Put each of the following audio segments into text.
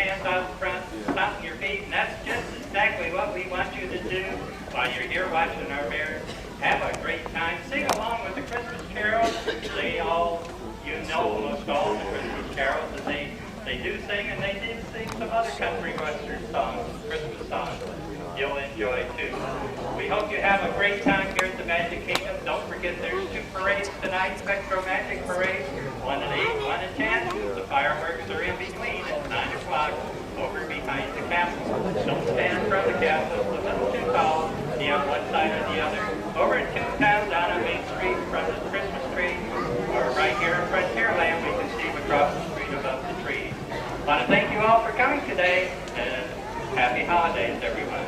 hands out front, stomping your feet, and that's just exactly what we want you to do while you're here watching our bears. Have a great time. Sing along with the Christmas carols. You know almost all the Christmas carols that they do sing, and they did sing some other country western songs, Christmas songs you'll enjoy too. We hope you have a great time here at the Magic Kingdom. Don't forget there's 2 parades tonight, Spectro Magic Parade, 1 at 8, 1 at 10. The fireworks are in between at 9 o'clock over behind the castle. Don't stand in front of the castle, it's a little too tall, be on one side or the other. Over at Toontown down on Main Street in front of the Christmas tree, or right here in Frontierland, we can see them across the street above the trees. I want to thank you all for coming today, and happy holidays, everyone.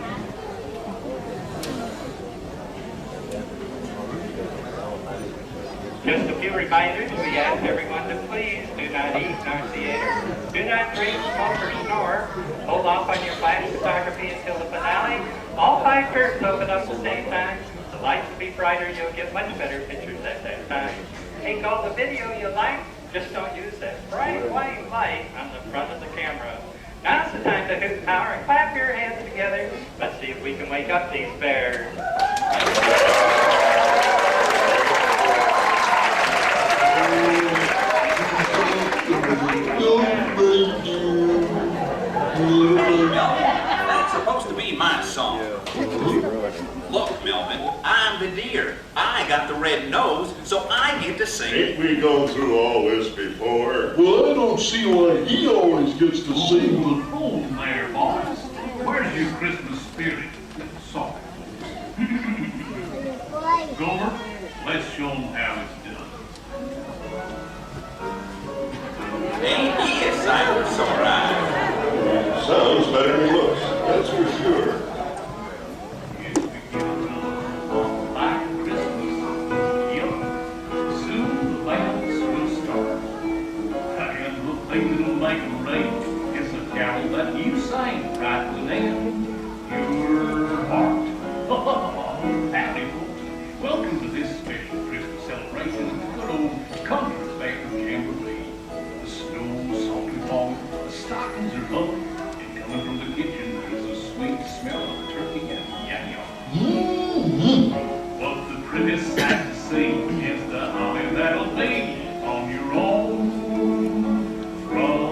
Just a few reminders. We ask everyone to please do not eat in our theater. Do not drink, smoke, or snore. Hold off on your flash photography until the finale. All 5 curtains open up at the same time. The lights will be brighter. You'll get much better pictures at that time. Take all the video you like. Just don't use that bright white light on the front of the camera. Now's the time to hoot and holler and clap your hands together. Let's see if we can wake up these bears. That's supposed to be my song. Look, Melvin, I'm the deer. I got the red nose, so I get to sing. Ain't we gone through all this before? Well, I don't see why he always gets to sing the... Oh, there, boys. Where's your Christmas spirit song? Gomer, let's show them how it's done. Ain't he a sight for sore eyes? Sounds better than he looks, that's for sure. That you sang right within your heart. Howdy, folks. Welcome to this special Christmas celebration of the good old country back from Jamboree. The snow's softly falling, the stockings are loaded, and coming from the kitchen is a sweet smell of turkey and yam-yam. What the prettiest sight to see is the holly that'll be on your own front.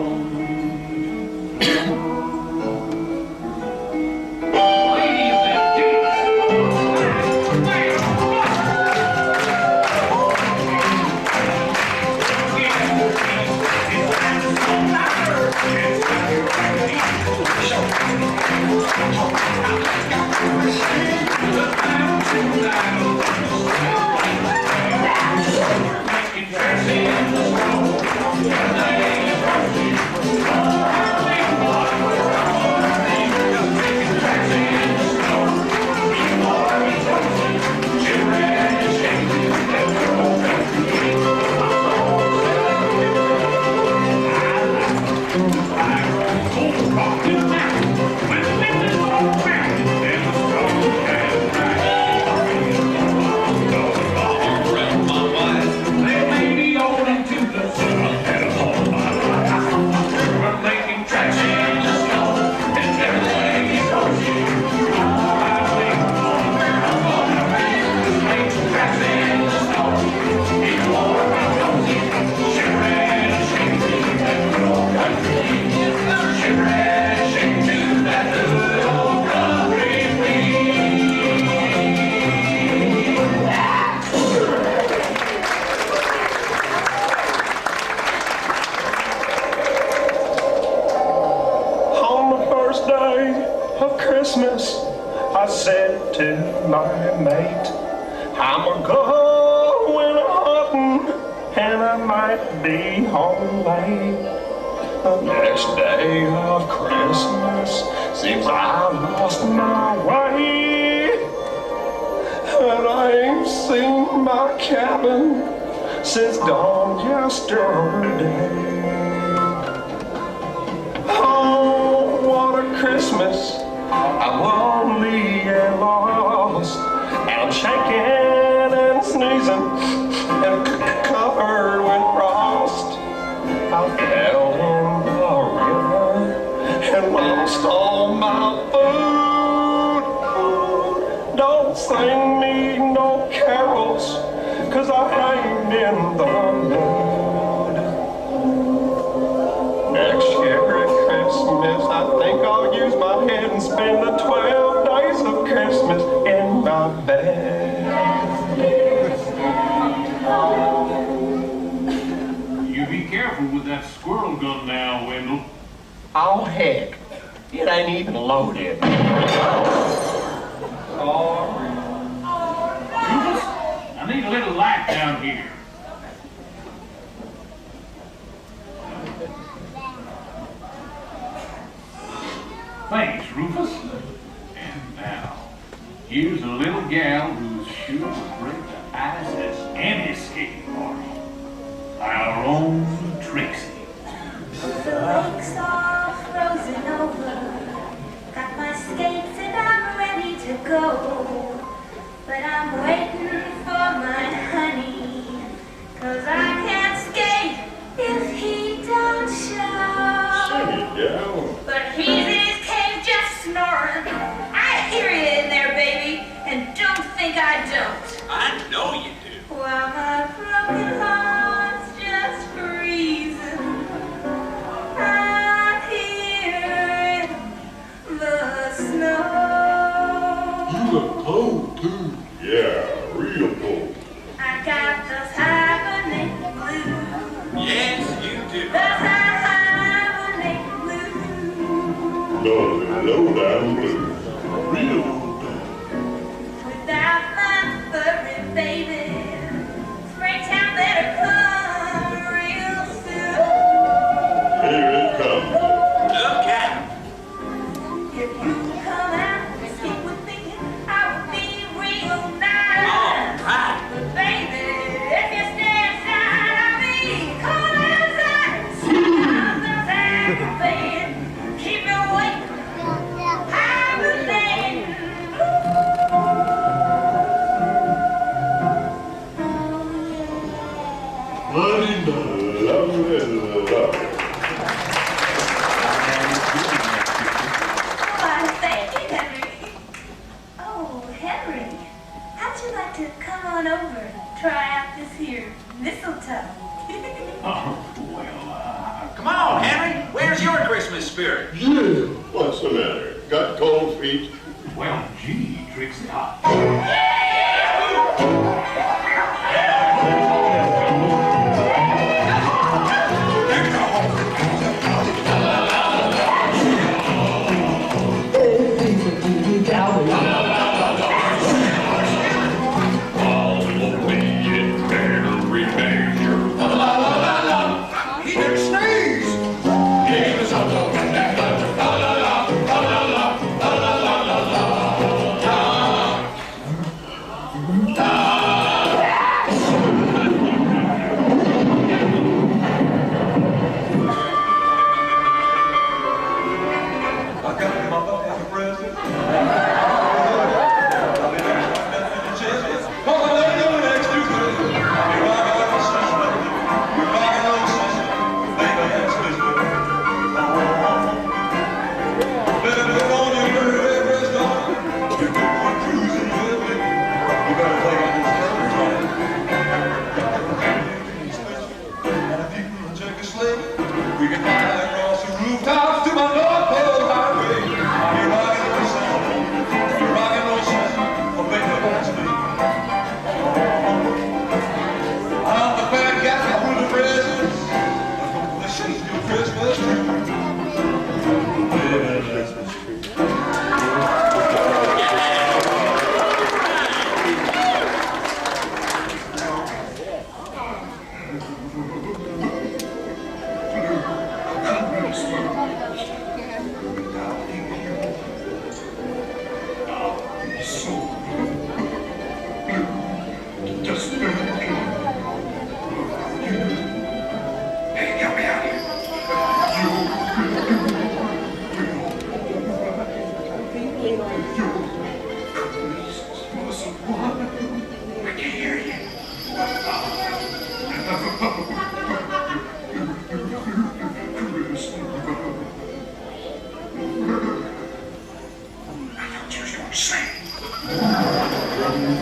Since dawn yesterday. Oh, what a Christmas. I'm lonely and lost, and I'm shaking and sneezing and covered with frost. I fell in the river stole my food. Don't sing me no carols, 'cause I ain't in the mood. Next year at Christmas, I think I'll use my head and spend the 12 days of Christmas in my bed. You be careful with that squirrel gun now, Wendell. Oh, heck. It ain't even loaded. Sorry. Rufus, I need a little light down here. Thanks, Rufus. And now, here's a little gal who's sure to break the ice as any skating party. Our own Trixie. The lakes are frozen over. Got my skates and I'm ready to go. But I'm waiting for my honey. 'Cause I can't skate if he don't show. Sing it, gal. But he's in his cave just snoring. I hear you in there, baby, and don't think I don't. I know you do. While my broken heart's just freezing, I hear the snow. You look cold, too. Yeah, real cold. I got those hibernating blues. Yes, you do. Those hibernating blues. Those low-down blues. Real. Without my furry baby, springtime better come real soon. Here it comes. Look out. If you come out and skate with me, I will be real nice. All right. But baby, if you stay inside, I'll be cold as ice. I'm the aggravating, keep me awake. Hibernating. Bloody nice. Lovely, lovely. Why, thank you, Henry. Oh, Henry, how'd you like to come on over and try out this here mistletoe? Oh, well, Come on, Henry. Where's your Christmas spirit? Yeah. What's the matter? Got cold feet? well, gee, Trixie, He didn't sneeze.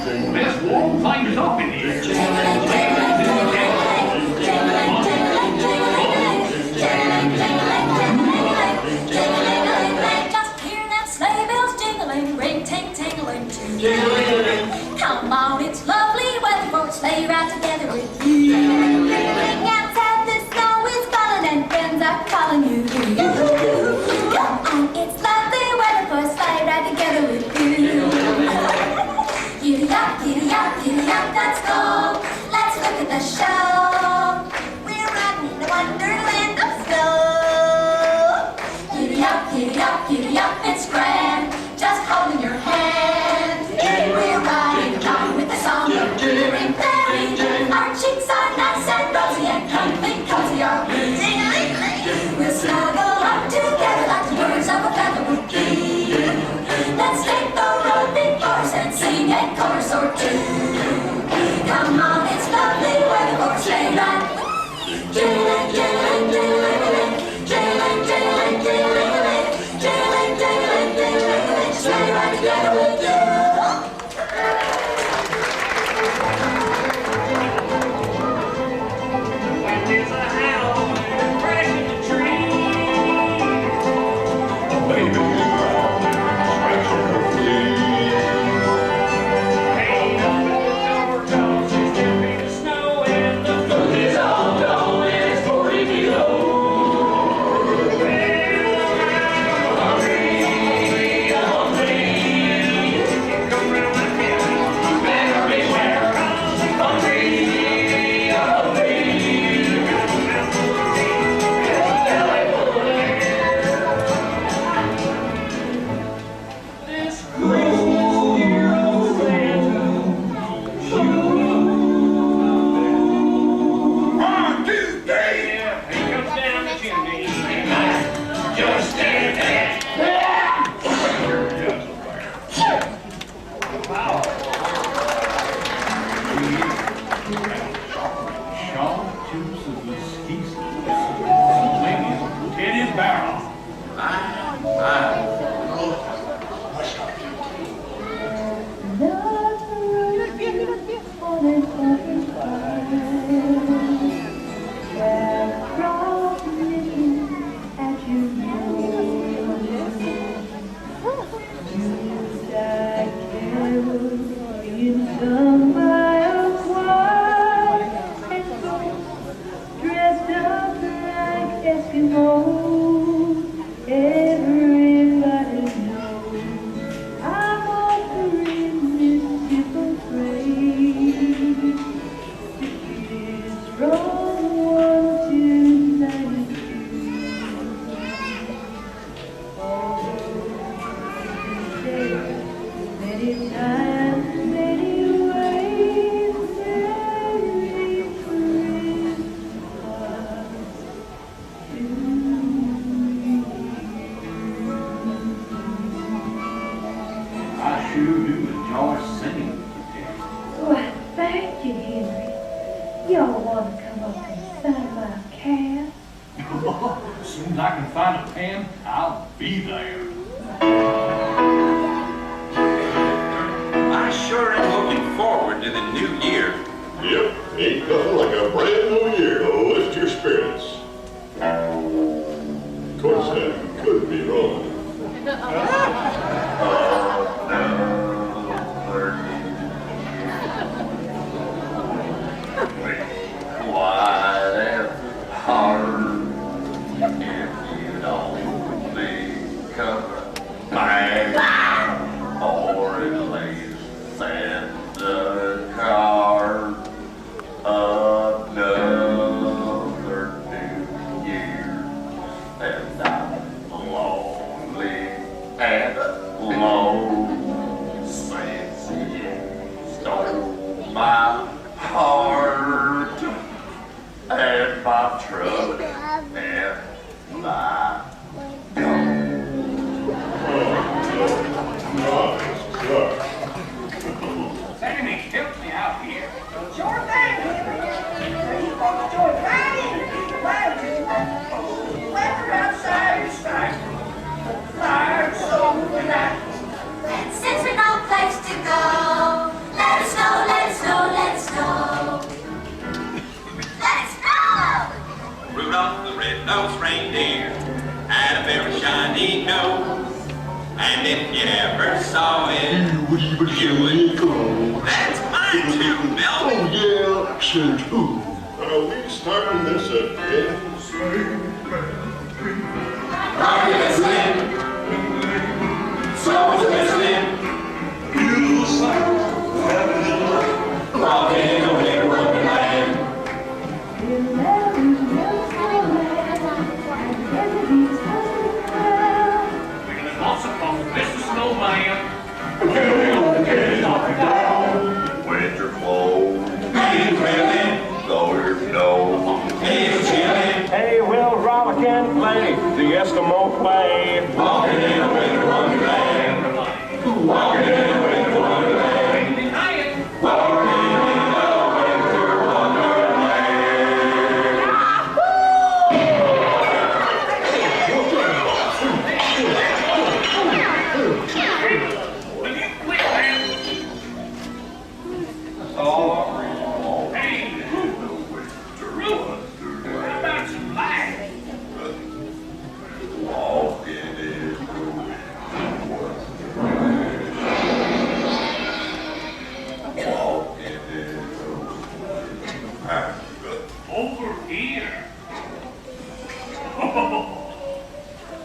Let's warm things up in here. Just hear them sleigh bells jingling, ring ting tingling too. Come on, it's lovely weather for a sleigh ride together with you. Outside the snow is falling and friends are calling you. Come on, it's lovely weather for a sleigh ride together with you. Giddy up, giddy up, giddy up, let's go. Let's look at the show. We're riding in the wonderland of snow. Giddy up, it's grand. Just holding your hand. We're riding along with the song of Ring Fairy. Our cheeks are nice and rosy and comfy, cozy are we. We'll snuggle up together like the birds of a feather would be. Let's take the road before us and sing a chorus or two. Come on, it's lovely weather for a sleigh ride. Jingling, jingling, jingling, jingling, jingling, jingling, jingling, jingling, jingling, sleigh ride together with you. When there's a howling crash in the tree. Baby, scratching her fleas. Ain't up at the door, 'cause there's 10 feet of snow and the foot is all gone and it's 40 below. Come round my hill, you better beware, 'cause I'm hungry. This Christmas hero Santa, yeah, he comes down the chimney, and I just stand there. Wow. Sharp tips of the skis. Ladies, Teddy's barrel. Dressed up like Eskimos, everybody knows I'm offering this simple phrase. It's from 1 to 92. Although many times, many ways, Merry Christmas to you. I sure do enjoy singing with you, Teddy. Well, thank you, Henry. Y'all want to come up and sign my calf? As soon as I can find a pen, I'll be there. I sure am looking forward to the new year. Yep, ain't nothing like a brand new year to lift your spirits. Of course, that could be wrong. Wide and hard if you don't become bang or at least send a card. Another new year and I'm lonely and alone since you stole my heart and my truck and my Sammy, help me out here. Sure thing, Henry. You're supposed to join right in. Right in. Weather outside is fine. Fire's so nice. And if you ever saw it, you would. That's mine too, Melvin. Oh, yeah, sure too. Are we starting this again? Rocky listening. Someone's listening. Walking away to Wonderland. We're gonna lots of fun with Mr. Snowman. Winter clothes, Hey, Melvin. snowy snow. Hey, chillin'. Hey, we'll rollick and play the Eskimo way. Walking in a winter wonderland. Walking in a winter wonderland. Walking in a winter Will you quit, man? Oh, hey, Rudolph, how about some light? Walking in Over here.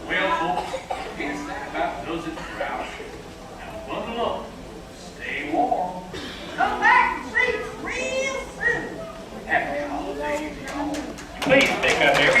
Well, folks, guess that about does it for us. Now bundle up, stay warm. Come back and see us real soon. Happy holidays, y'all. Please pick up your